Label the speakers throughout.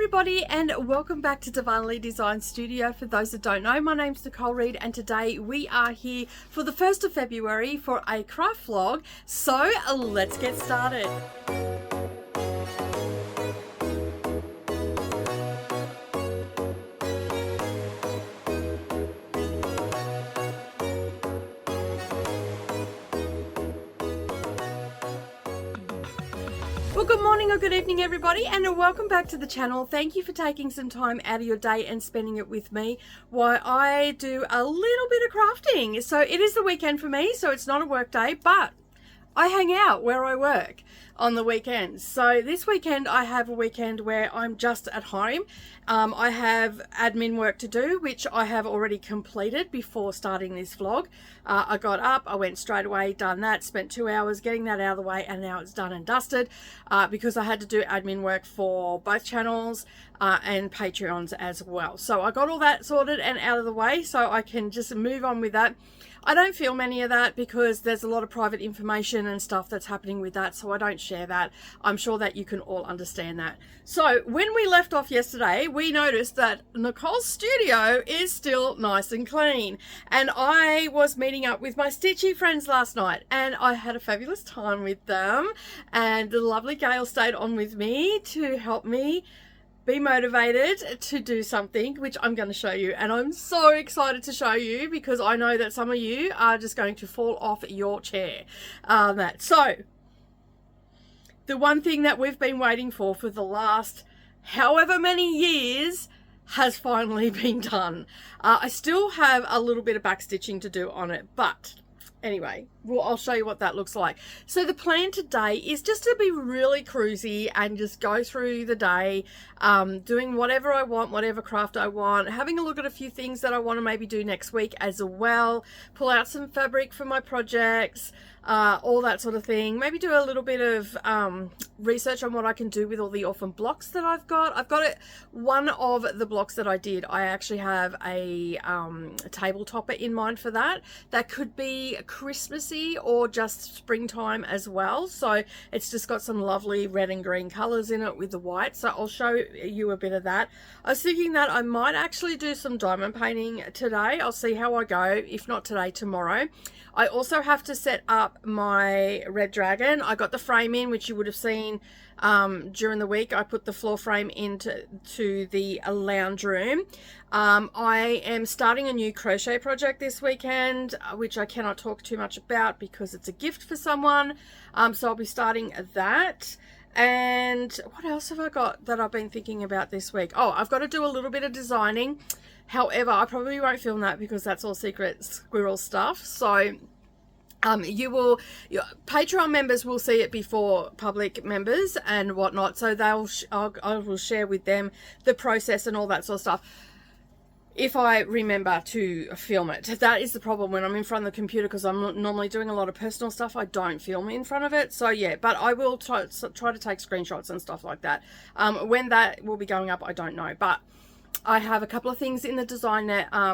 Speaker 1: everybody, and welcome back to Darvanalee Design Studio. For those that don't know, my name's Nicole Reed, and today we are here for the 1st of February for a craft vlog. So let's get started. Well, good morning or good evening, everybody, and welcome back to the channel. Thank you for taking some time out of your day and spending it with me while I do a little bit of crafting. So it is the weekend for me, so it's not a work day, but I hang out where I work on the weekends. So this weekend I have a weekend where I'm just at home. I have admin work to do, which I have already completed before starting this vlog. I got up, I went straight away, done that, spent 2 hours getting that out of the way, and now it's done and dusted because I had to do admin work for both channels and Patreons as well. So I got all that sorted and out of the way so I can just move on with that. I don't film any of that because there's a lot of private information and stuff that's happening with that, so I don't share that. I'm sure that you can all understand that. So when we left off yesterday, we noticed that Nicole's studio is still nice and clean, and I was meeting up with my stitchy friends last night and I had a fabulous time with them, and the lovely Gail stayed on with me to help me be motivated to do something, which I'm going to show you, and I'm so excited to show you because I know that some of you are just going to fall off your chair. So the one thing that we've been waiting for the last however many years has finally been done. I still have a little bit of back stitching to do on it, but anyway, well, I'll show you what that looks like. So the plan today is just to be really cruisy and just go through the day, doing whatever I want, whatever craft I want, having a look at a few things that I want to maybe do next week as well, pull out some fabric for my projects, all that sort of thing. Maybe do a little bit of research on what I can do with all the orphan blocks that I've got. I've got it. One of the blocks that I did, I actually have a table topper in mind for that. That could be Christmassy or just springtime as well. So it's just got some lovely red and green colors in it with the white. So I'll show you a bit of that. I was thinking that I might actually do some diamond painting today. I'll see how I go. If not today, tomorrow. I also have to set up my red dragon. I got the frame in, which you would have seen during the week. I put the floor frame into the lounge room. I am starting a new crochet project this weekend, which I cannot talk too much about because it's a gift for someone. So I'll be starting that. And what else have I got that I've been thinking about this week? Oh, I've got to do a little bit of designing. However, I probably won't film that because that's all secret squirrel stuff. So your Patreon members will see it before public members and whatnot. So I will share with them the process and all that sort of stuff, if I remember to film it. That is the problem when I'm in front of the computer, because I'm not normally doing a lot of personal stuff. I don't film in front of it. So yeah, but I will try to take screenshots and stuff like that. When that will be going up, I don't know, but I have a couple of things in the design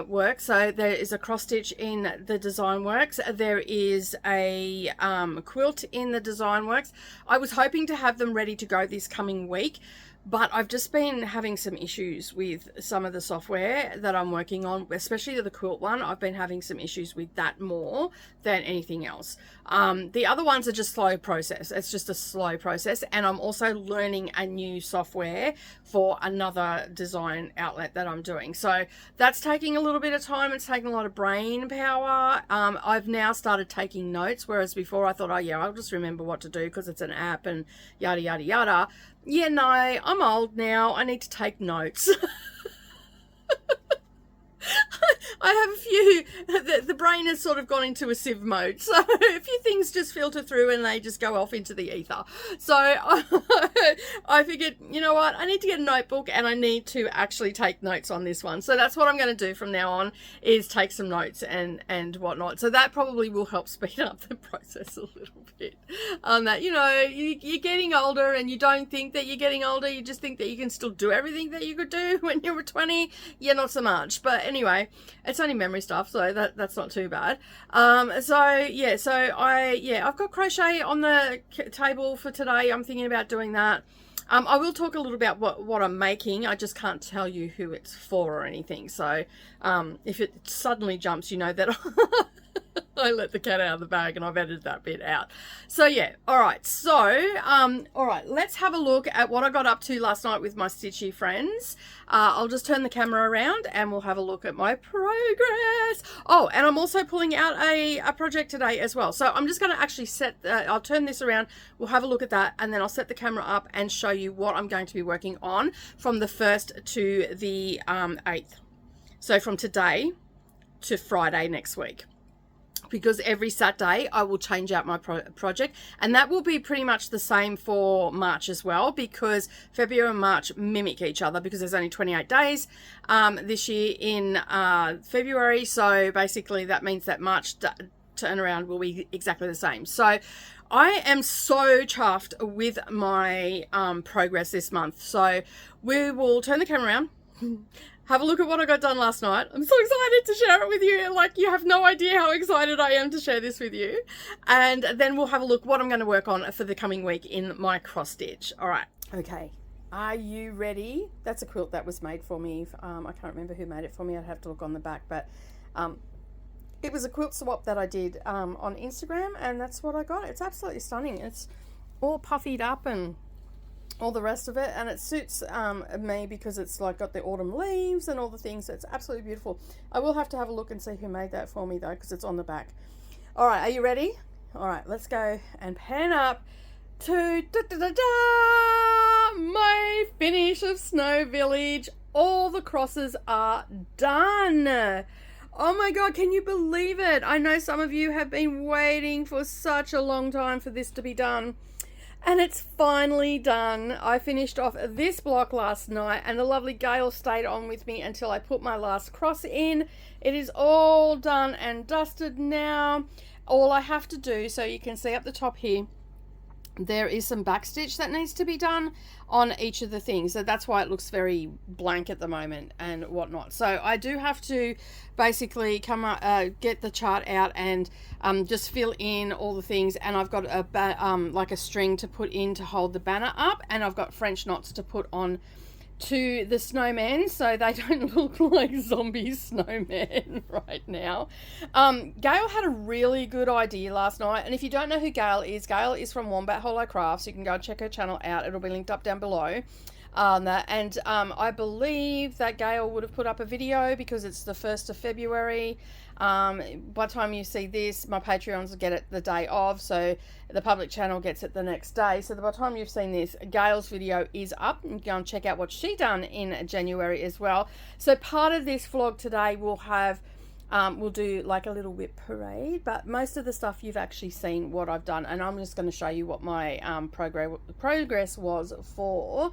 Speaker 1: work. So there is a cross stitch in the design works. There is a quilt in the design works. I was hoping to have them ready to go this coming week, but I've just been having some issues with some of the software that I'm working on, especially the quilt one. I've been having some issues with that more than anything else. The other ones are just slow process. It's just a slow process. And I'm also learning a new software for another design outlet that I'm doing. So that's taking a little bit of time. It's taking a lot of brain power. I've now started taking notes, whereas before I thought, oh yeah, I'll just remember what to do because it's an app and yada, yada, yada. Yeah, no, I'm old now. I need to take notes. I have a few, the brain has sort of gone into a sieve mode. So a few things just filter through and they just go off into the ether. So I figured, you know what, I need to get a notebook and I need to actually take notes on this one. So that's what I'm going to do from now on, is take some notes and whatnot. So that probably will help speed up the process a little bit. That, you know, you're getting older and you don't think that you're getting older. You just think that you can still do everything that you could do when you were 20. Yeah, not so much. But anyway, it's only memory stuff, so that's not too bad. So yeah, I've got crochet on the table for today. I'm thinking about doing that. I will talk a little about what I'm making. I just can't tell you who it's for or anything. So if it suddenly jumps, you know that I let the cat out of the bag and I've edited that bit out. So yeah, all right. So, all right, let's have a look at what I got up to last night with my stitchy friends. I'll just turn the camera around and we'll have a look at my progress. Oh, and I'm also pulling out a project today as well. So I'm just going to actually I'll turn this around. We'll have a look at that and then I'll set the camera up and show you what I'm going to be working on from the 1st to the 8th. So from today to Friday next week. Because every Saturday I will change out my project, and that will be pretty much the same for March as well, because February and March mimic each other because there's only 28 days this year in February. So basically that means that March turnaround will be exactly the same. So I am so chuffed with my progress this month. So we will turn the camera around. Have a look at what I got done last night. I'm so excited to share it with you. Like, you have no idea how excited I am to share this with you. And then we'll have a look what I'm going to work on for the coming week in my cross stitch. All right. Okay. Are you ready? That's a quilt that was made for me. I can't remember who made it for me. I'd have to look on the back. But it was a quilt swap that I did on Instagram. And that's what I got. It's absolutely stunning. It's all puffied up and all the rest of it, and it suits me because it's like got the autumn leaves and all the things. So it's absolutely beautiful. I will have to have a look and see who made that for me though, because it's on the back. All right, are you ready? All right, let's go and pan up to my finish of Snow Village. All the crosses are done. Oh my God, can you believe it? I know some of you have been waiting for such a long time for this to be done. And it's finally done. I finished off this block last night and the lovely Gail stayed on with me until I put my last cross in. It is all done and dusted now. All I have to do, so you can see up the top here, there is some backstitch that needs to be done on each of the things. So that's why it looks very blank at the moment and whatnot. So I do have to basically come up, get the chart out and just fill in all the things. And I've got like a string to put in to hold the banner up. And I've got French knots to put on to the snowmen so they don't look like zombie snowmen right now. Gail had a really good idea last night, and if you don't know who Gail is from Wombat Hollow Crafts. You can go and check her channel out. It'll be linked up down below. I believe that Gail would have put up a video because it's the 1st of February. By the time you see this, my Patreons will get it the day of, so the public channel gets it the next day. So by the time you've seen this, Gail's video is up. You can go and check out what she done in January as well. So part of this vlog today will have we'll do like a little WIP parade, but most of the stuff you've actually seen what I've done, and I'm just going to show you what my progress was for.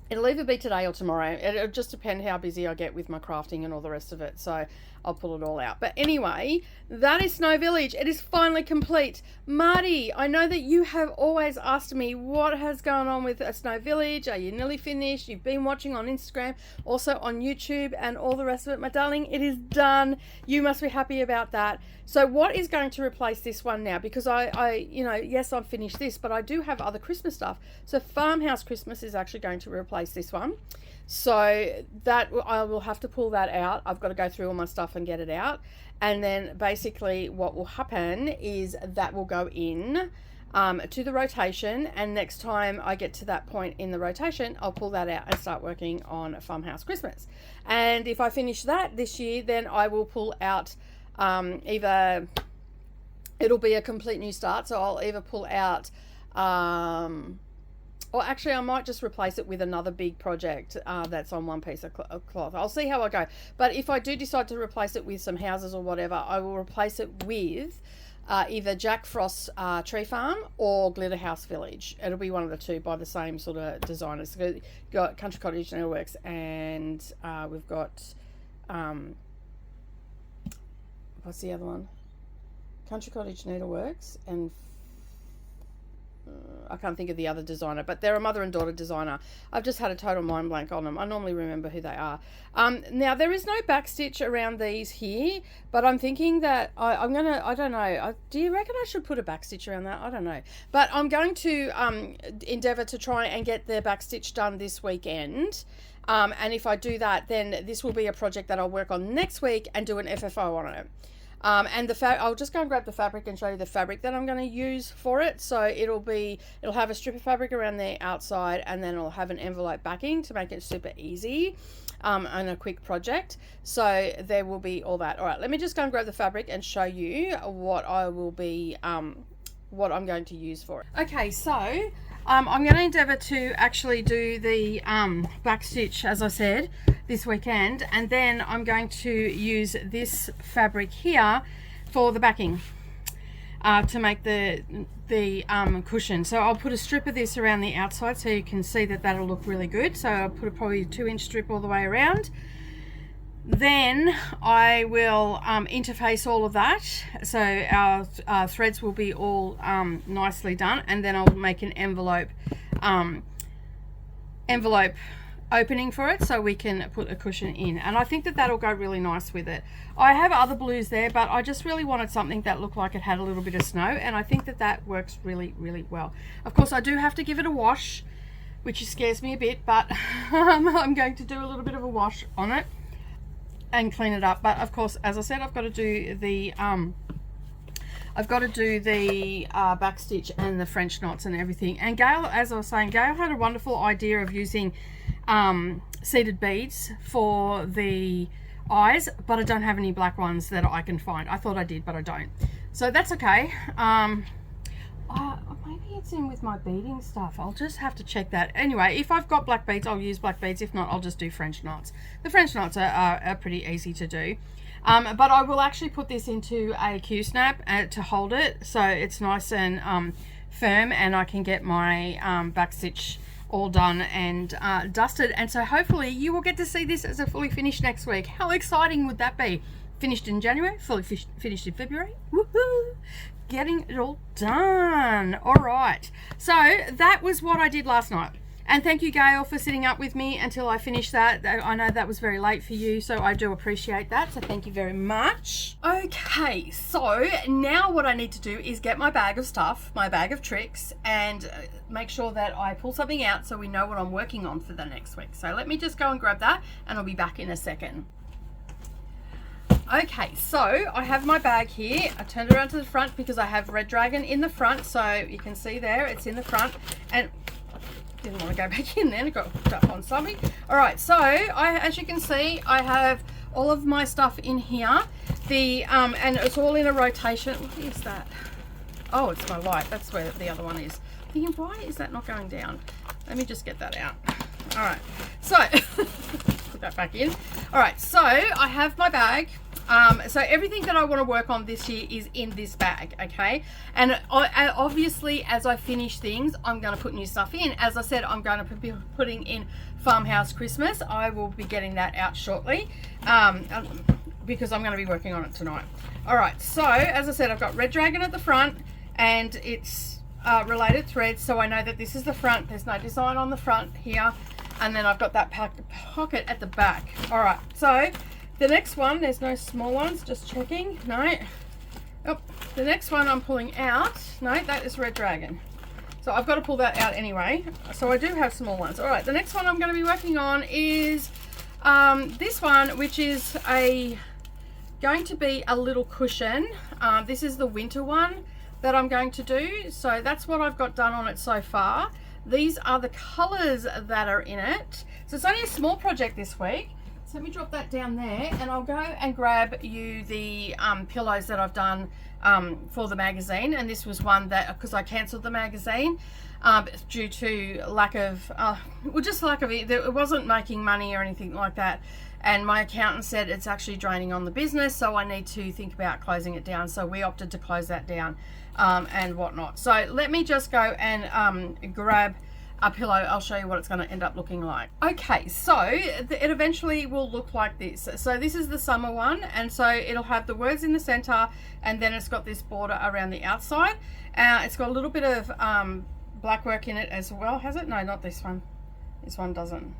Speaker 1: It'll either be today or tomorrow. It'll just depend how busy I get with my crafting and all the rest of it. So I'll pull it all out. But anyway, that is Snow Village. It is finally complete. Marty, I know that you have always asked me what has gone on with Snow Village. Are you nearly finished? You've been watching on Instagram, also on YouTube and all the rest of it. My darling, it is done. You must be happy about that. So what is going to replace this one now? Because I you know, yes, I've finished this, but I do have other Christmas stuff. So Farmhouse Christmas is actually going to replace this one. So that I will have to pull that out. I've got to go through all my stuff and get it out. And then basically what will happen is that will go in to the rotation. And next time I get to that point in the rotation, I'll pull that out and start working on Farmhouse Christmas. And if I finish that this year, then I will pull out either it'll be a complete new start. So I'll either pull out or actually I might just replace it with another big project that's on one piece of cloth. I'll see how I go. But if I do decide to replace it with some houses or whatever, I will replace it with either Jack Frost's Tree Farm or Glitter House Village. It'll be one of the two by the same sort of designers. So we've got Country Cottage Needleworks and we've got, what's the other one? Country Cottage Needleworks and I can't think of the other designer, but they're a mother and daughter designer. I've just had a total mind blank on them. I normally remember who they are. Now there is no backstitch around these here, but I'm thinking that I don't know. Do you reckon I should put a backstitch around that? I don't know. But I'm going to endeavour to try and get the backstitch done this weekend. And if I do that, then this will be a project that I'll work on next week and do an FFO on it. And I'll just go and grab the fabric and show you the fabric that I'm going to use for it. So it'll have a strip of fabric around the outside, and then it'll have an envelope backing to make it super easy and a quick project. So there will be all that. All right, let me just go and grab the fabric and show you what I will be, what I'm going to use for it. Okay, so I'm going to endeavour to actually do the backstitch, as I said, this weekend, and then I'm going to use this fabric here for the backing to make the cushion. So I'll put a strip of this around the outside so you can see that that'll look really good. So I'll put probably a 2-inch strip all the way around. Then I will interface all of that, so our threads will be all nicely done, and then I'll make an envelope opening for it so we can put a cushion in, and I think that that'll go really nice with it. I have other blues there, but I just really wanted something that looked like it had a little bit of snow, and I think that that works really, really well. Of course, I do have to give it a wash, which scares me a bit, but I'm going to do a little bit of a wash on it and clean it up. But of course, as I said, I've got to do the backstitch and the French knots and everything. And Gail, as I was saying, Gail had a wonderful idea of using seeded beads for the eyes, but I don't have any black ones that I can find. I thought I did, but I don't, so that's okay. Maybe it's in with my beading stuff. I'll just have to check that. Anyway, if I've got black beads, I'll use black beads. If not, I'll just do French knots. The French knots are pretty easy to do. But I will actually put this into a Q-snap to hold it, so it's nice and firm, and I can get my backstitch all done and dusted. And so hopefully you will get to see this as a fully finished next week. How exciting would that be? Finished in January, fully finished in February. Woohoo! Getting it all done. All right, so that was what I did last night, and thank you, Gail, for sitting up with me until I finished that. I know that was very late for you, so I do appreciate that, so thank you very much. Okay, so now what I need to do is get my bag of stuff, my bag of tricks, and make sure that I pull something out so we know what I'm working on for the next week. So let me just go and grab that, and I'll be back in a second. Okay, so I have my bag here. I turned around to the front because I have Red Dragon in the front, so you can see there it's in the front, and didn't want to go back in there, I got hooked up on something. All right, so as you can see, I have all of my stuff in here. And it's all in a rotation. What is that? Oh, it's my light. That's where the other one is. Thinking, why is that not going down? Let me just get that out. All right, so put that back in. All right, so I have my bag. So everything that I want to work on this year is in this bag, okay? And obviously, as I finish things, I'm going to put new stuff in. As I said, I'm going to be putting in Farmhouse Christmas. I will be getting that out shortly because I'm going to be working on it tonight. All right, so as I said, I've got Red Dragon at the front, and it's related threads, so I know that this is the front. There's no design on the front here, and then I've got that pocket at the back. All right, so the next one, there's no small ones, just checking. No. Oh, the next one I'm pulling out, no, that is Red Dragon. So I've got to pull that out anyway. So I do have small ones. All right, the next one I'm going to be working on is this one, which is going to be a little cushion. This is the winter one that I'm going to do. So that's what I've got done on it so far. These are the colors that are in it. So it's only a small project this week. So let me drop that down there, and I'll go and grab you the pillows that I've done for the magazine. And this was one that, because I cancelled the magazine due to lack of, just lack of it. It wasn't making money or anything like that. And my accountant said it's actually draining on the business, so I need to think about closing it down. So we opted to close that down and whatnot. So let me just go and grab a pillow. I'll show you what it's going to end up looking like. Okay, so it eventually will look like this. So this is the summer one, and so it'll have the words in the center, and then it's got this border around the outside. It's got a little bit of black work in it as well, has it? No, not this one. This one doesn't.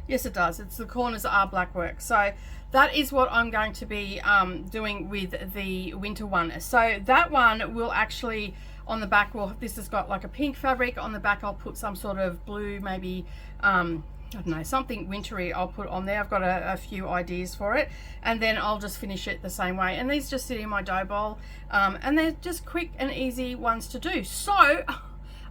Speaker 1: Yes, it does. It's the corners are black work. So that is what I'm going to be doing with the winter one. So that one will actually, on the back, well, this has got like a pink fabric. On the back, I'll put some sort of blue, maybe, I don't know, something wintry I'll put on there. I've got a few ideas for it. And then I'll just finish it the same way. And these just sit in my dough bowl. And they're just quick and easy ones to do. So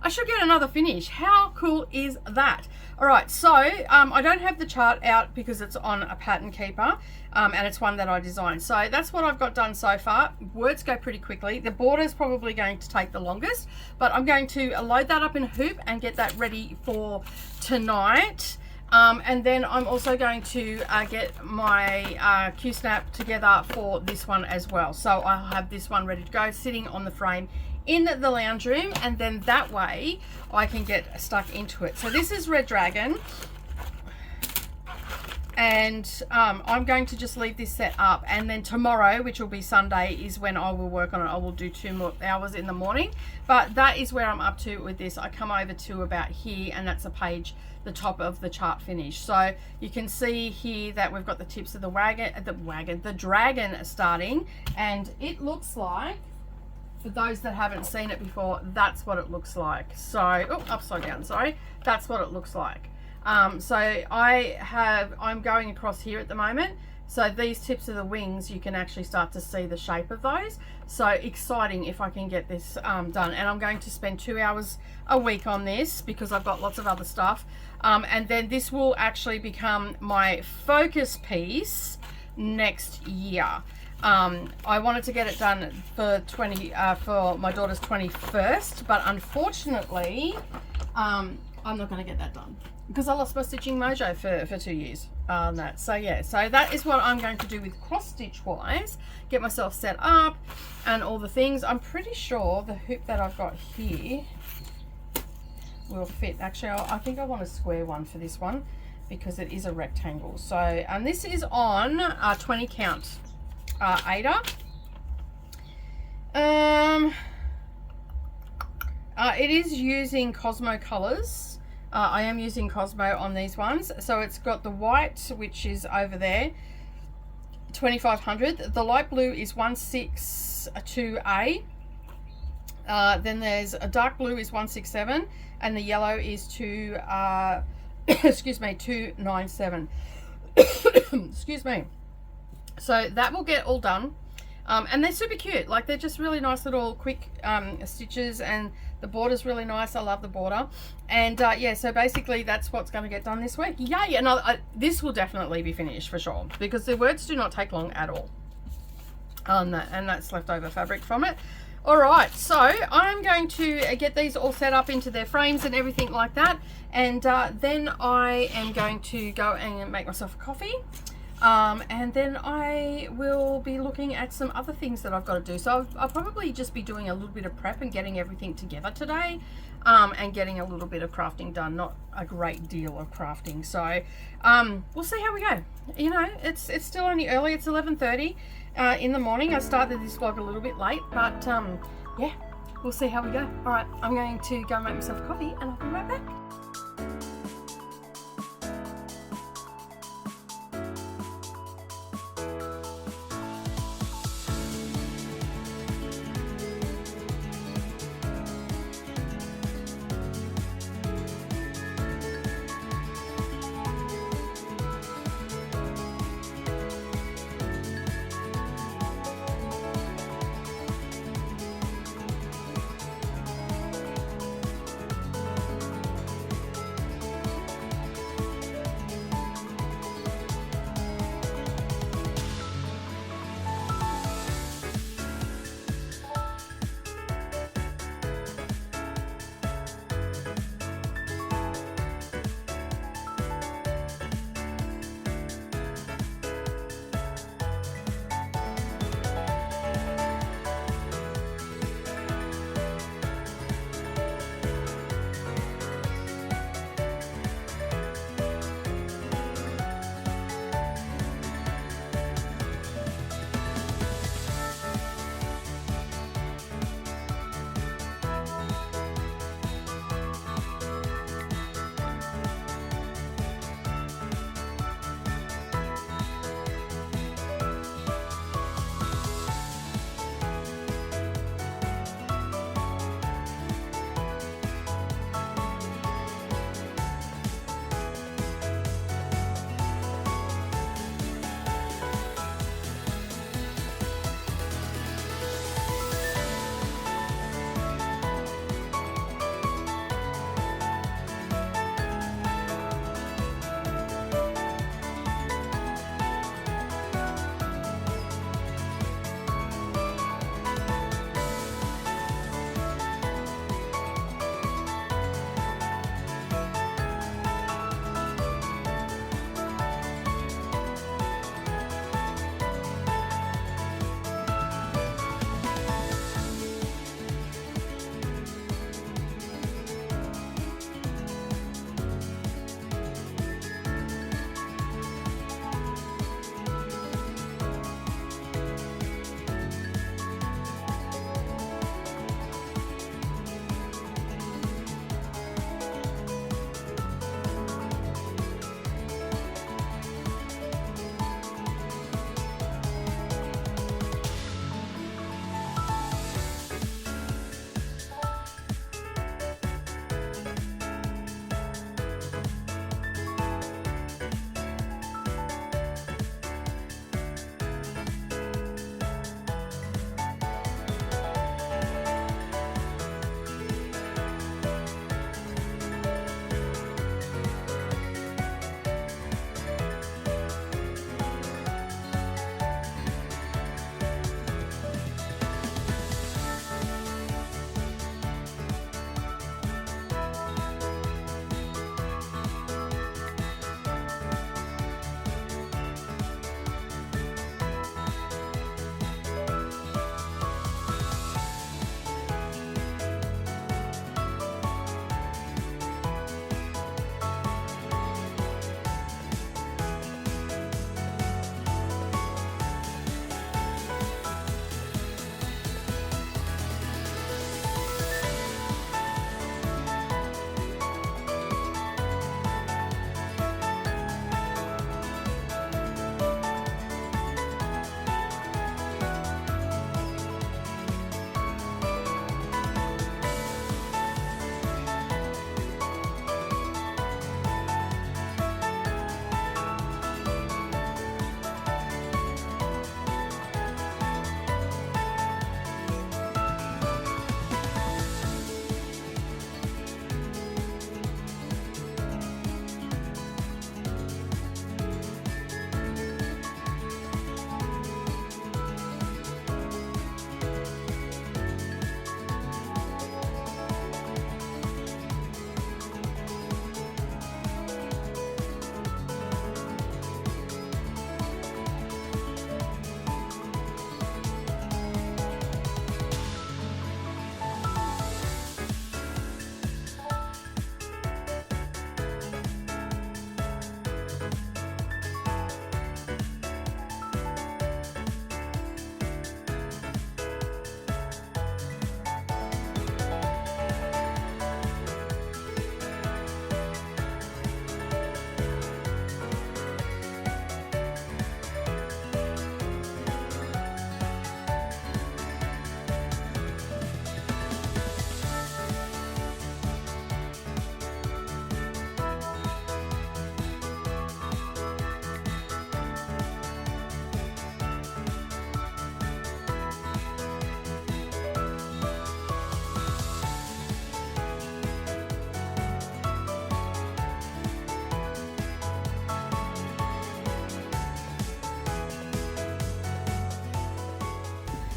Speaker 1: I should get another finish. How cool is that? All right, so I don't have the chart out because it's on a pattern keeper, and it's one that I designed. So that's what I've got done so far. Words go pretty quickly. The border is probably going to take the longest, but I'm going to load that up in a hoop and get that ready for tonight. And then I'm also going to get my Q-snap together for this one as well. So I'll have this one ready to go, sitting on the frame in the lounge room, and then that way I can get stuck into it. So this is Red Dragon, and I'm going to just leave this set up, and then tomorrow, which will be Sunday, is when I will work on it. I will do 2 more hours in the morning, but that is where I'm up to with this. I come over to about here, and that's a page, the top of the chart finish. So you can see here that we've got the tips of the dragon starting, and it looks like, for those that haven't seen it before, that's what it looks like. So, oh, upside down, sorry. That's what it looks like. So I'm going across here at the moment. So these tips of the wings, you can actually start to see the shape of those. So exciting if I can get this done. And I'm going to spend 2 hours a week on this because I've got lots of other stuff. And then this will actually become my focus piece next year. I wanted to get it done for my daughter's 21st, but unfortunately, I'm not going to get that done because I lost my stitching mojo for 2 years on that. So yeah, so that is what I'm going to do with cross stitch wise, get myself set up and all the things. I'm pretty sure the hoop that I've got here will fit. Actually, I think I want a square one for this one because it is a rectangle. So, and this is on 20 count. Ada. It is using Cosmo colors. I am using Cosmo on these ones. So it's got the white, which is over there, 2500. The light blue is 162A. Then there's a dark blue is 167, and the yellow is excuse me, 297. Excuse me. So that will get all done, and they're super cute. Like, they're just really nice little quick stitches, and the border's really nice. I love the border. And yeah, so basically that's what's going to get done this week. Yay! And this will definitely be finished for sure because the words do not take long at all. And that's leftover fabric from it. All right, so I'm going to get these all set up into their frames and everything like that, and then I am going to go and make myself a coffee. And then I will be looking at some other things that I've got to do. So I'll probably just be doing a little bit of prep and getting everything together today, and getting a little bit of crafting done, not a great deal of crafting. So we'll see how we go. You know, it's still only early. It's 11:30 in the morning. I started this vlog a little bit late, but yeah, we'll see how we go. All right, I'm going to go make myself a coffee and I'll be right back.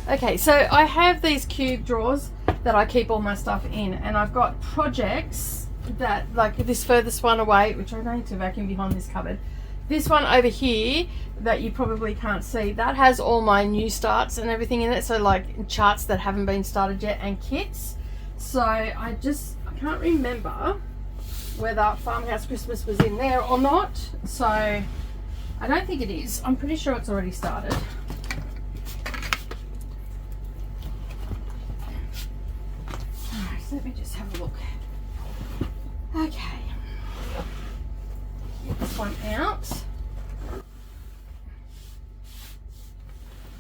Speaker 1: Okay, so I have these cube drawers that I keep all my stuff in, and I've got projects that, like this furthest one away, which I need to vacuum behind this cupboard. This one over here that you probably can't see, that has all my new starts and everything in it. So like charts that haven't been started yet and kits. So I can't remember whether Farmhouse Christmas was in there or not. So I don't think it is. I'm pretty sure it's already started. Alright, so let me just have a look. Okay. Get this one out.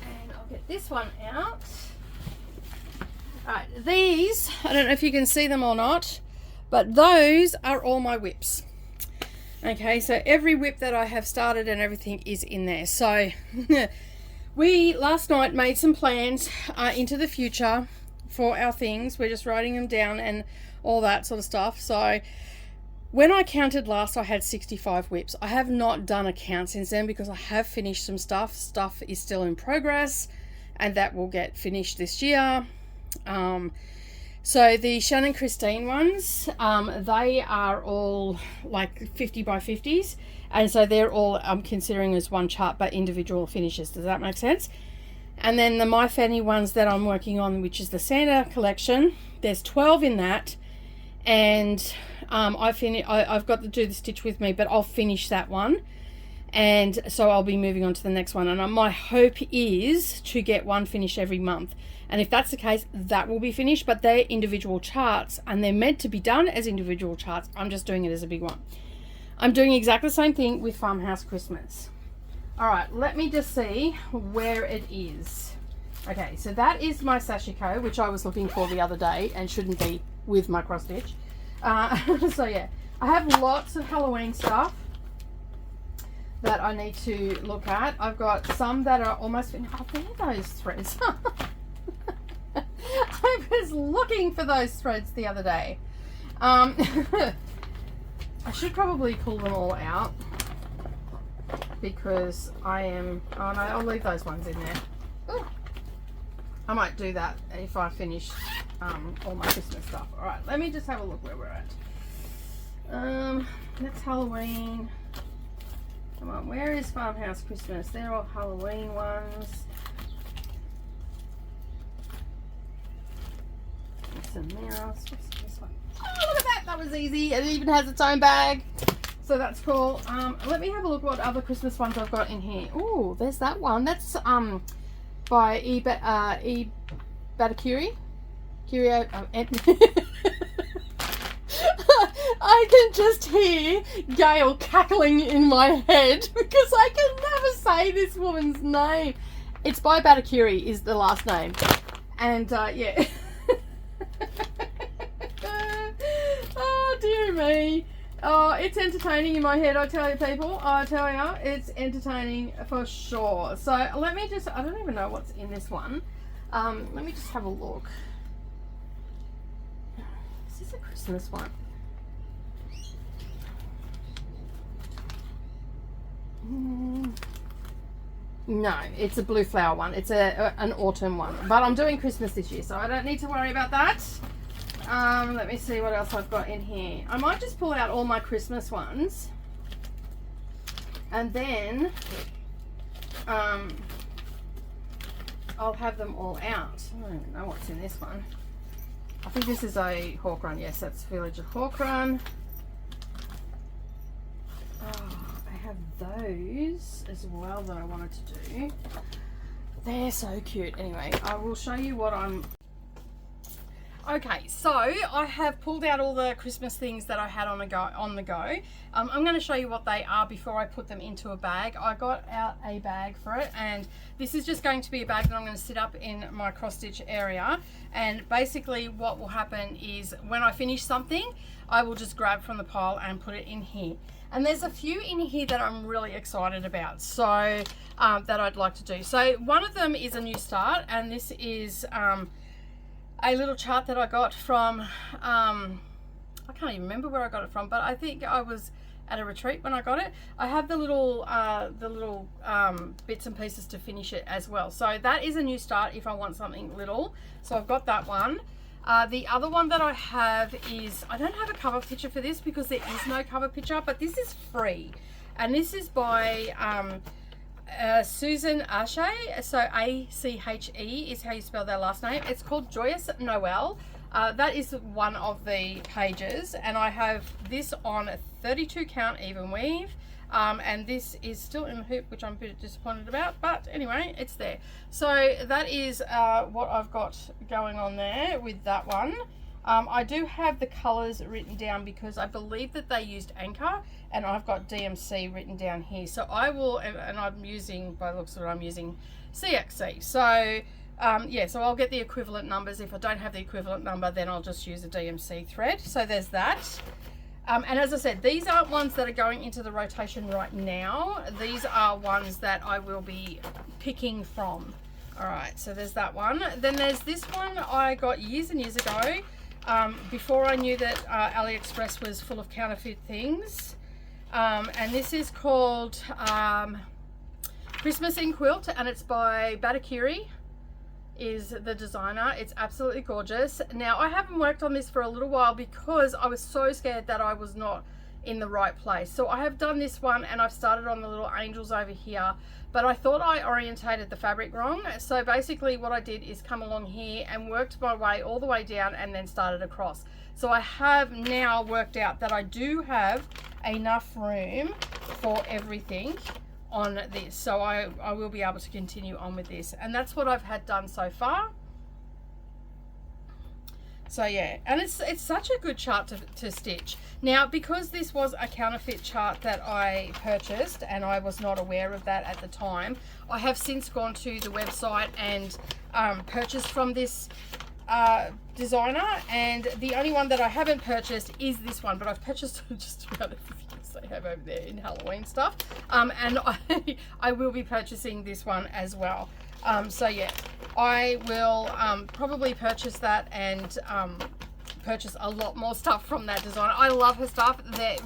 Speaker 1: And I'll get this one out. Alright, these, I don't know if you can see them or not, but those are all my WIPs. Okay, so every WIP that I have started and everything is in there. So we last night made some plans into the future for our things. We're just writing them down and all that sort of stuff. So when I counted last, I had 65 WIPs. I have not done a count since then because I have finished some stuff. Stuff is still in progress and that will get finished this year. So the Shannon Christine ones, they are all like 50 by 50s. And so they're all, I'm considering as one chart, but individual finishes. Does that make sense? And then the My Fanny ones that I'm working on, which is the Santa collection, there's 12 in that. And I've got to do the stitch with me, but I'll finish that one. And so I'll be moving on to the next one. And my hope is to get one finished every month. And if that's the case, that will be finished, but they're individual charts and they're meant to be done as individual charts. I'm just doing it as a big one. I'm doing exactly the same thing with Farmhouse Christmas. All right, let me just see where it is. Okay, so that is my sashiko, which I was looking for the other day and shouldn't be with my cross stitch. So yeah, I have lots of Halloween stuff that I need to look at. I've got some that are almost finished. Oh, there are those threads. I was looking for those threads the other day. I should probably pull them all out because I am, oh no, I'll leave those ones in there. Ooh. I might do that if I finish all my Christmas stuff. Alright, let me just have a look where we're at. That's Halloween. Come on, where is Farmhouse Christmas? They're all Halloween ones. And mouse. What's this one? Oh, look at that! That was easy. It even has its own bag, so that's cool. Let me have a look what other Christmas ones I've got in here. Oh, there's that one. That's by E. Batakuri. Curio. I can just hear Gail cackling in my head because I can never say this woman's name. It's by Batakuri is the last name, and yeah. Oh dear me. Oh, it's entertaining in my head, I tell you people. I tell you, it's entertaining for sure. So let me just, I don't even know what's in this one. Let me just have a look. Is this a Christmas one? No, it's a blue flower one. It's an autumn one. But I'm doing Christmas this year, so I don't need to worry about that. Let me see what else I've got in here. I might just pull out all my Christmas ones. And then I'll have them all out. I don't even know what's in this one. I think this is a Hawk Run. Yes, that's Village of Hawk Run. Oh, I have those as well that I wanted to do. They're so cute. Anyway, I will show you what I'm... Okay, so I have pulled out all the Christmas things that I had on the go. I'm going to show you what they are before I put them into a bag. I got out a bag for it, and this is just going to be a bag that I'm going to sit up in my cross stitch area. And basically what will happen is when I finish something, I will just grab from the pile and put it in here. And there's a few in here that I'm really excited about, so that I'd like to do. So one of them is a new start, and this is a little chart that I got from, I can't even remember where I got it from, but I think I was at a retreat when I got it. I have the little bits and pieces to finish it as well. So that is a new start if I want something little. So I've got that one. The other one that I have is, I don't have a cover picture for this because there is no cover picture, but this is free. And this is by Susan Ache, so A-C-H-E is how you spell their last name. It's called Joyous Noel. That is one of the pages, and I have this on a 32 count even weave. And this is still in the hoop, which I'm a bit disappointed about, but anyway, it's there. So that is what I've got going on there with that one. I do have the colors written down because I believe that they used Anchor, and I've got DMC written down here. So I will, and I'm using, by the looks of it, I'm using CXC. So yeah, so I'll get the equivalent numbers. If I don't have the equivalent number, then I'll just use a DMC thread. So there's that. And as I said, these aren't ones that are going into the rotation right now. These are ones that I will be picking from. All right, so there's that one. Then there's this one I got years and years ago, before I knew that AliExpress was full of counterfeit things. And this is called Christmas in Quilt, and it's by Batakiri is the designer. It's absolutely gorgeous. Now, I haven't worked on this for a little while because I was so scared that I was not in the right place. So I have done this one, and I've started on the little angels over here, but I thought I orientated the fabric wrong. So basically what I did is come along here and worked my way all the way down and then started across. So I have now worked out that I do have enough room for everything on this, so I will be able to continue on with this, and that's what I've had done so far. So yeah, and it's such a good chart to stitch. Now, because this was a counterfeit chart that I purchased and I was not aware of that at the time, I have since gone to the website and purchased from this designer, and the only one that I haven't purchased is this one, but I've purchased just about everything they have over there in Halloween stuff, and I will be purchasing this one as well. So yeah, I will probably purchase that and purchase a lot more stuff from that designer. I love her stuff. They're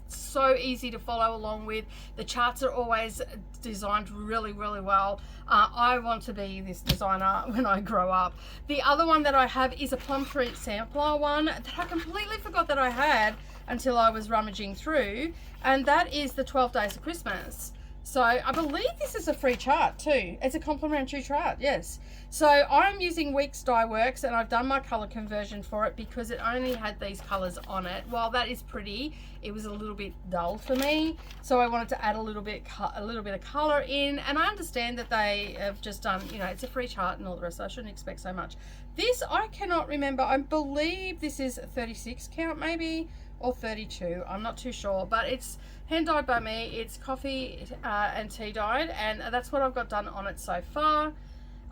Speaker 1: so easy to follow along with. The charts are always designed really, really well. I want to be this designer when I grow up. The other one that I have is a plum fruit sampler one that I completely forgot that I had until I was rummaging through, and that is the 12 Days of Christmas. So I believe this is a free chart too. It's a complimentary chart, yes. So I'm using Weeks Dye Works, and I've done my color conversion for it because it only had these colors on it. While that is pretty, it was a little bit dull for me, so I wanted to add a little bit of color in. And I understand that they have just done, you know, it's a free chart and all the rest, so I shouldn't expect so much. This I cannot remember. I believe this is 36 count maybe, or 32, I'm not too sure, but it's hand dyed by me. It's coffee and tea dyed, and that's what I've got done on it so far.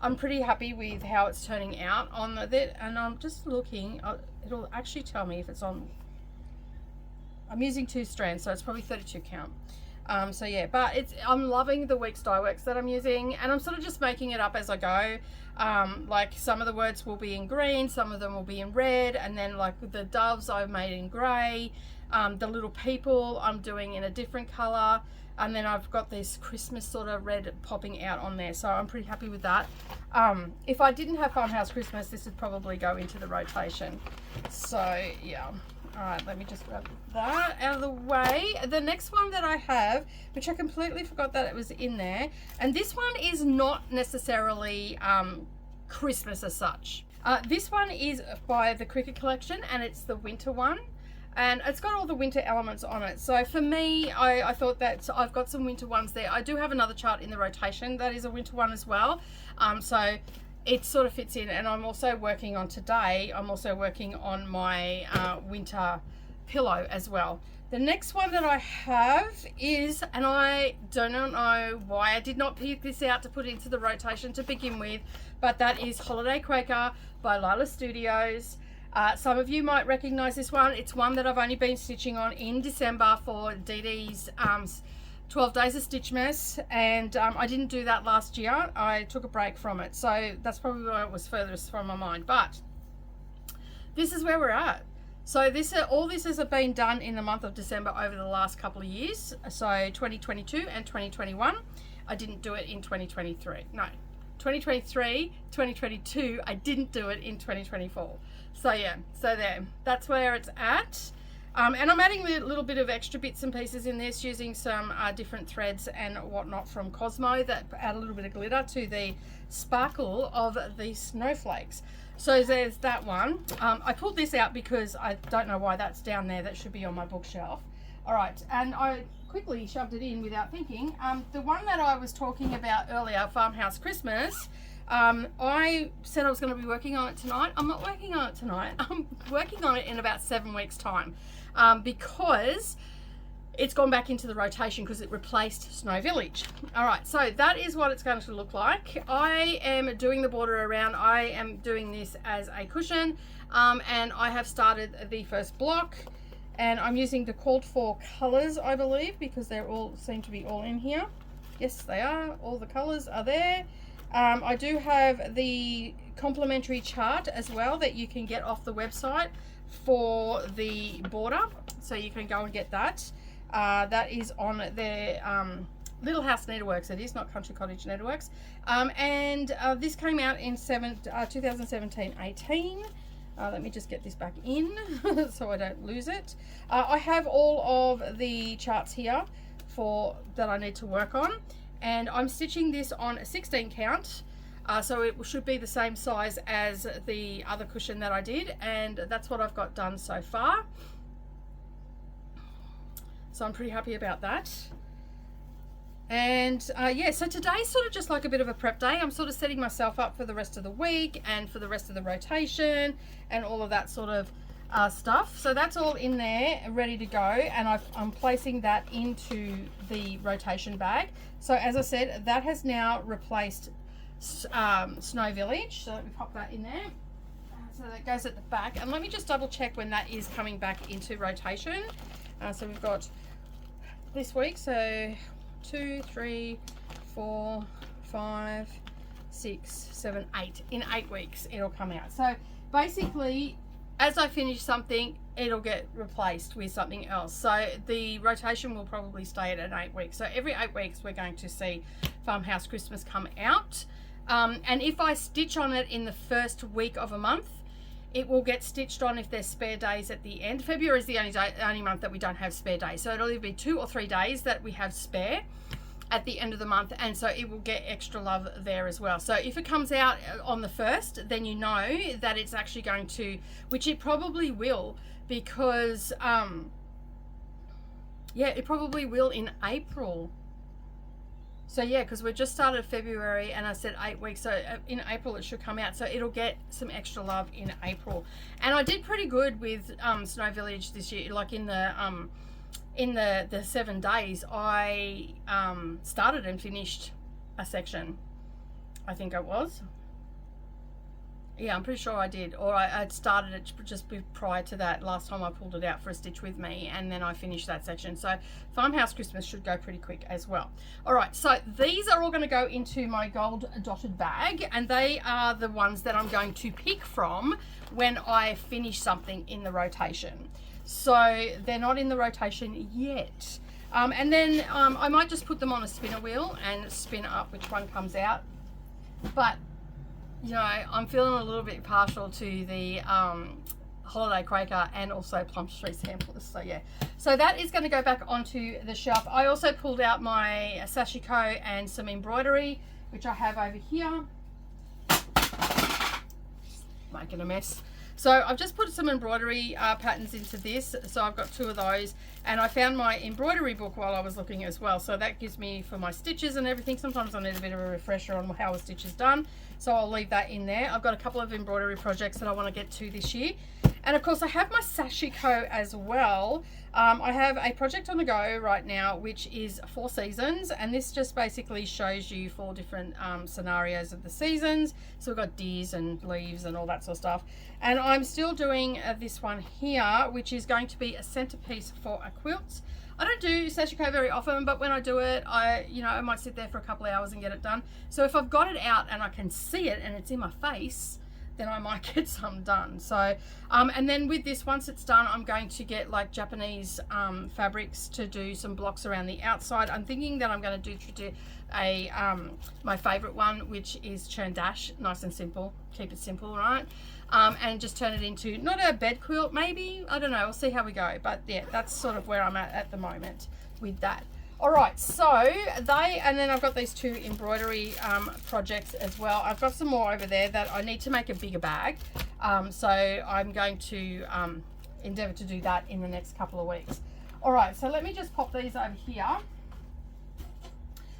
Speaker 1: I'm pretty happy with how it's turning out on it, and I'm just looking, it'll actually tell me if it's on. I'm using 2 strands, so it's probably 32 count. So yeah, but I'm loving the Weeks Dye Works that I'm using, and I'm sort of just making it up as I go. Like some of the words will be in green, some of them will be in red, and then like the doves I've made in grey. The little people I'm doing in a different color, and then I've got this Christmas sort of red popping out on there, so I'm pretty happy with that. If I didn't have Farmhouse Christmas, this would probably go into the rotation. So yeah. All right, let me just grab that out of the way. The next one that I have, which I completely forgot that it was in there, and this one is not necessarily Christmas as such. This one is by the Cricket Collection, and it's the winter one, and it's got all the winter elements on it. So for me, I thought that I've got some winter ones there. I do have another chart in the rotation that is a winter one as well. So it sort of fits in, and I'm also working on today, I'm also working on my winter pillow as well. The next one that I have is, and I don't know why I did not pick this out to put into the rotation to begin with, but that is Holiday Quaker by Lila Studios. Some of you might recognize this one. It's one that I've only been stitching on in December for Dee Dee's 12 Days of Stitchmas, and I didn't do that last year. I took a break from it, so that's probably why it was furthest from my mind. But this is where we're at. So all this has been done in the month of December over the last couple of years. So 2022 and 2021. I didn't do it in 2023. No, 2023, 2022, I didn't do it in 2024. So yeah, so there, that's where it's at. And I'm adding a little bit of extra bits and pieces in this, using some different threads and whatnot from Cosmo that add a little bit of glitter to the sparkle of the snowflakes. So there's that one. I pulled this out because I don't know why that's down there. That should be on my bookshelf. All right, and I quickly shoved it in without thinking. The one that I was talking about earlier, Farmhouse Christmas, I said I was going to be working on it tonight. I'm not working on it tonight. I'm working on it in about 7 weeks' time, because it's gone back into the rotation because it replaced Snow Village. All right, so that is what it's going to look like. I am doing the border around. I am doing this as a cushion, and I have started the first block, and I'm using the called for colors, I believe, because they're all seem to be all in here. Yes, they are. All the colors are there. I do have the complimentary chart as well that you can get off the website for the border, so you can go and get that. That is on their Little House Needleworks. It is not Country Cottage Needleworks. And this came out in 2017-18. Let me just get this back in so I don't lose it. I have all of the charts here that I need to work on, and I'm stitching this on a 16 count. So it should be the same size as the other cushion that I did, and that's what I've got done so far. So I'm pretty happy about that. And yeah, so today's sort of just like a bit of a prep day. I'm sort of setting myself up for the rest of the week and for the rest of the rotation and all of that sort of stuff. So that's all in there ready to go, and I'm placing that into the rotation bag. So as I said, that has now replaced Snow Village. So let me pop that in there. So that goes at the back, and let me just double check when that is coming back into rotation. So we've got this week, so 2, 3, 4, 5, 6, 7, 8. In 8 weeks it'll come out. So basically, as I finish something, it'll get replaced with something else. So the rotation will probably stay at 8 weeks. So every 8 weeks we're going to see Farmhouse Christmas come out. And if I stitch on it in the first week of a month, it will get stitched on if there's spare days at the end. February is the only month that we don't have spare days. So it'll either be 2 or 3 days that we have spare at the end of the month, and so it will get extra love there as well. So if it comes out on the 1st, then you know that it's actually going to, which it probably will, because yeah, it probably will in April. So yeah, because we just started February, and I said 8 weeks, so in April it should come out. So it'll get some extra love in April. And I did pretty good with Snow Village this year. Like in the 7 days, I started and finished a section. I think it was. Yeah, I'm pretty sure I did. Or I'd started it just prior to that last time I pulled it out for a stitch with me, and then I finished that section. So Farmhouse Christmas should go pretty quick as well. All right, so these are all going to go into my gold dotted bag, and they are the ones that I'm going to pick from when I finish something in the rotation. So they're not in the rotation yet. And then I might just put them on a spinner wheel and spin up which one comes out. But you know, I'm feeling a little bit partial to the Holiday Quaker and also Plum Street samplers. So yeah, so that is going to go back onto the shelf. I also pulled out my sashiko and some embroidery, which I have over here. Making a mess. So I've just put some embroidery patterns into this. So I've got 2 of those, and I found my embroidery book while I was looking as well. So that gives me for my stitches and everything. Sometimes I need a bit of a refresher on how a stitch is done. So I'll leave that in there. I've got a couple of embroidery projects that I want to get to this year. And of course I have my sashiko as well. I have a project on the go right now, which is 4 seasons, and this just basically shows you 4 different scenarios of the seasons. So we've got deers and leaves and all that sort of stuff. And I'm still doing this one here, which is going to be a centerpiece for a quilt. I don't do sashiko very often, but when I do it, I might sit there for a couple of hours and get it done. So if I've got it out and I can see it and it's in my face, then I might get some done. So and then with this, once it's done, I'm going to get like Japanese fabrics to do some blocks around the outside. I'm thinking that I'm going to do a my favorite one, which is churn dash. Nice and simple, keep it simple, right? And just turn it into not a bed quilt, maybe, I don't know, we'll see how we go. But yeah, that's sort of where I'm at the moment with that. All right, so and then I've got these 2 embroidery projects as well. I've got some more over there that I need to make a bigger bag. So I'm going to endeavor to do that in the next couple of weeks. All right, so let me just pop these over here.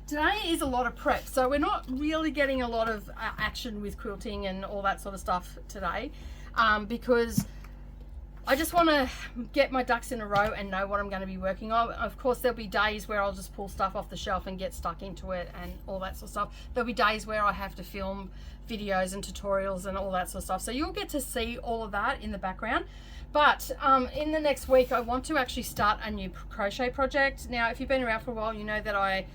Speaker 1: Today is a lot of prep, so we're not really getting a lot of action with quilting and all that sort of stuff today, because I just want to get my ducks in a row and know what I'm going to be working on. Of course, there'll be days where I'll just pull stuff off the shelf and get stuck into it and all that sort of stuff. There'll be days where I have to film videos and tutorials and all that sort of stuff. So you'll get to see all of that in the background. But in the next week, I want to actually start a new crochet project. Now, if you've been around for a while, you know that I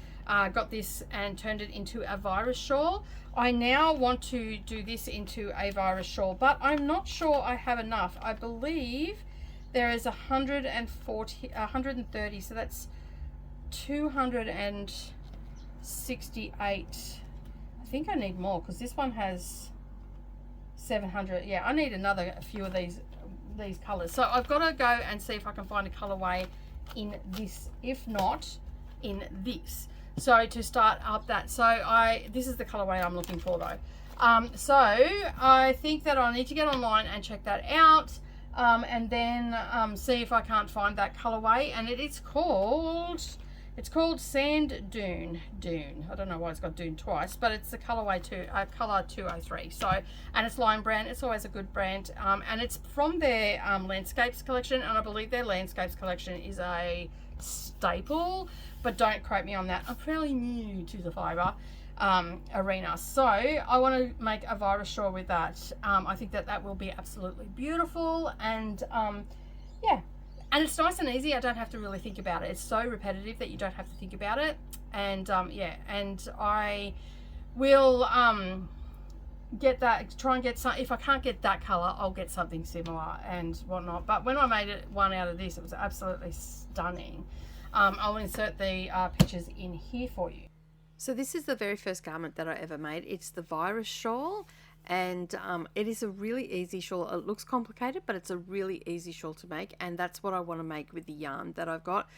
Speaker 1: got this and turned it into a virus shawl. I now want to do this into a virus shawl, but I'm not sure I have enough. I believe there is 130, so that's 268. I think I need more because this one has 700. Yeah, I need another few of these colors. So I've got to go and see if I can find a colorway in this, if not in this. So to start up that, this is the colorway I'm looking for though. So I think that I need to get online and check that out, and then see if I can't find that colorway. And it's called Sand Dune. I don't know why it's got Dune twice, but it's the colorway color 203. So, and it's Lion brand. It's always a good brand, and it's from their landscapes collection, and I believe their landscapes collection is a staple, but don't quote me on that. I'm fairly new to the fiber arena, so I want to make a virus shawl with that. I think that will be absolutely beautiful, and yeah, and it's nice and easy. I don't have to really think about it. It's so repetitive that you don't have to think about it. And yeah, and I will get that, try and get some. If I can't get that color, I'll get something similar and whatnot. But when I made one out of this, it was absolutely stunning. I'll insert the pictures in here for you. So this is the very first garment that I ever made. It's the virus shawl, and it is a really easy shawl. It looks complicated, but it's a really easy shawl to make, and that's what I want to make with the yarn that I've got.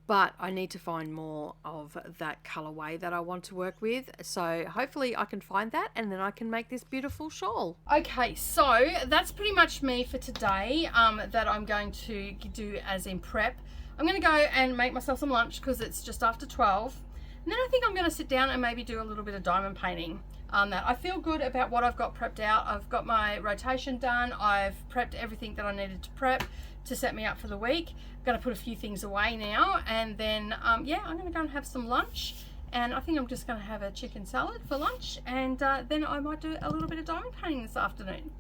Speaker 1: But I need to find more of that colorway that I want to work with. So hopefully I can find that, and then I can make this beautiful shawl. Okay, so that's pretty much me for today, that I'm going to do as in prep. I'm going to go and make myself some lunch because it's just after 12. And then I think I'm going to sit down and maybe do a little bit of diamond painting on that. I feel good about what I've got prepped out. I've got my rotation done. I've prepped everything that I needed to prep to set me up for the week. I'm going to put a few things away now, and then yeah, I'm going to go and have some lunch, and I think I'm just going to have a chicken salad for lunch, and then I might do a little bit of diamond painting this afternoon.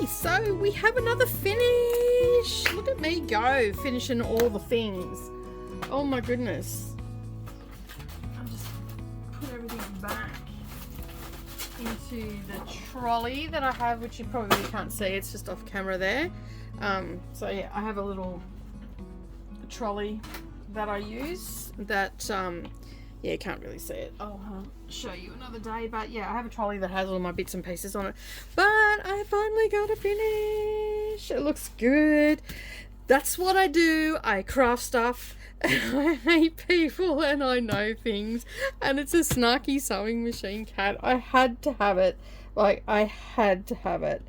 Speaker 1: so we have another finish. Look at me go, finishing all the things. Oh my goodness. I'll just put everything back into the trolley that I have, which you probably can't see. It's just off camera there. So yeah, I have a little trolley that I use that yeah, you can't really see it. I'll show you another day, but yeah, I have a trolley that has all my bits and pieces on it. But I finally got a finish. It looks good. That's what I do. I craft stuff. I hate people and I know things. And it's a snarky sewing machine cat. I had to have it. Like, I had to have it.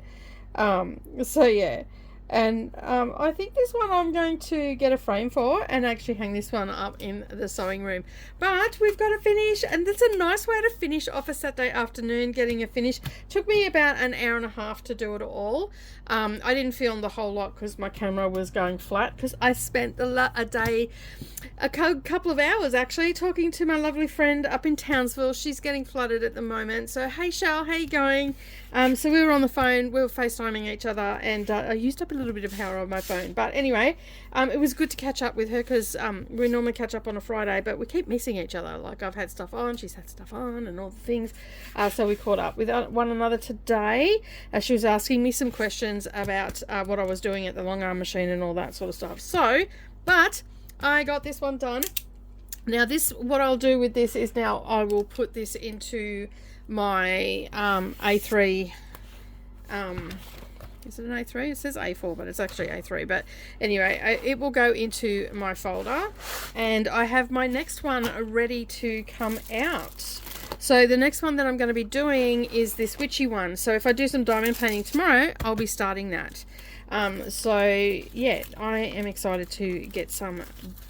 Speaker 1: So yeah. And I think this one I'm going to get a frame for and actually hang this one up in the sewing room. But we've got a finish, and that's a nice way to finish off a Saturday afternoon, getting a finish. Took me about an hour and a half to do it all. I didn't film the whole lot because my camera was going flat, because I spent a couple of hours actually talking to my lovely friend up in Townsville. She's getting flooded at the moment. So hey Shell, how you going? So we were on the phone, we were FaceTiming each other, and I used up a little bit of power on my phone. But anyway, it was good to catch up with her, because we normally catch up on a Friday, but we keep missing each other. Like, I've had stuff on, she's had stuff on, and all the things. So we caught up with one another today. She was asking me some questions about what I was doing at the long arm machine and all that sort of stuff. So, but I got this one done. Now this, what I'll do with this is, now I will put this into my A3, is it an A3? It says A4, but it's actually A3. But anyway, it will go into my folder, and I have my next one ready to come out. So the next one that I'm going to be doing is this witchy one. So if I do some diamond painting tomorrow, I'll be starting that. So yeah, I am excited to get some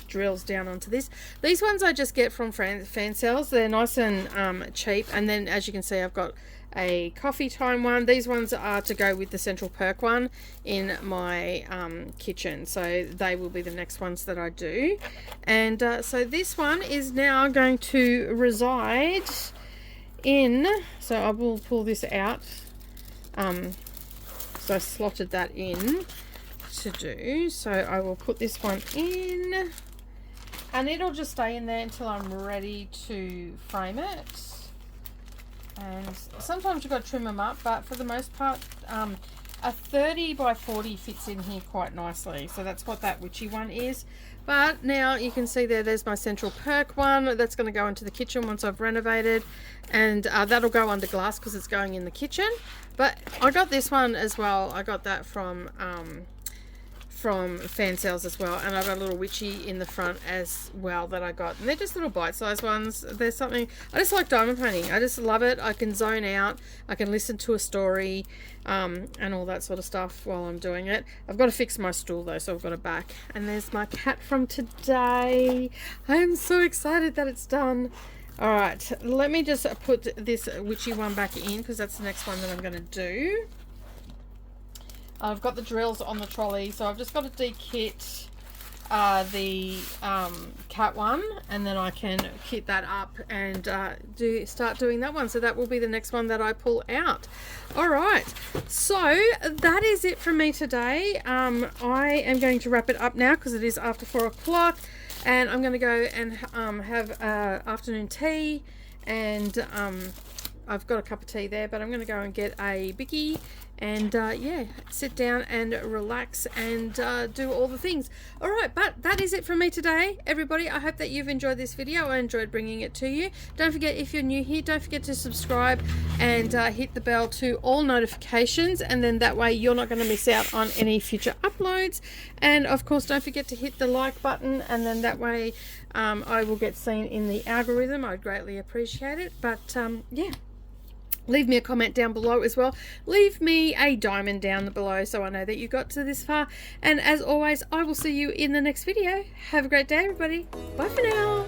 Speaker 1: drills down onto this. These ones I just get from fan sales. They're nice and cheap. And then, as you can see, I've got a coffee time one. These ones are to go with the central perk one in my kitchen, so they will be the next ones that I do. And so this one is now going to reside in, so I will pull this out. So I slotted that in to do, so I will put this one in, and it'll just stay in there until I'm ready to frame it. And sometimes you've got to trim them up, but for the most part, a 30 by 40 fits in here quite nicely. So that's what that witchy one is. But now you can see there's my central perk one. That's going to go into the kitchen once I've renovated. And that'll go under glass because it's going in the kitchen. But I got this one as well. I got that from fan sales as well, and I've got a little witchy in the front as well that I got, and they're just little bite-sized ones. There's something, I just like diamond painting. I just love it. I can zone out, I can listen to a story, and all that sort of stuff while I'm doing it. I've got to fix my stool though, so I've got it back. And there's my cat from today. I am so excited that it's done. All right, let me just put this witchy one back in, because that's the next one that I'm going to do. I've got the drills on the trolley, so I've just got to de-kit the cat one, and then I can kit that up and start doing that one. So that will be the next one that I pull out. All right, so that is it from me today. I am going to wrap it up now because it is after 4 o'clock, and I'm going to go and have afternoon tea, and I've got a cup of tea there, but I'm going to go and get a bicky and yeah, sit down and relax and do all the things. All right, but that is it from me today, everybody. I hope that you've enjoyed this video. I enjoyed bringing it to you. Don't forget, if you're new here, don't forget to subscribe and hit the bell to all notifications, and then that way you're not going to miss out on any future uploads. And of course, don't forget to hit the like button, and then that way I will get seen in the algorithm. I'd greatly appreciate it. But yeah, leave me a comment down below as well. Leave me a diamond down below so I know that you got to this far. And as always, I will see you in the next video. Have a great day, everybody. Bye for now.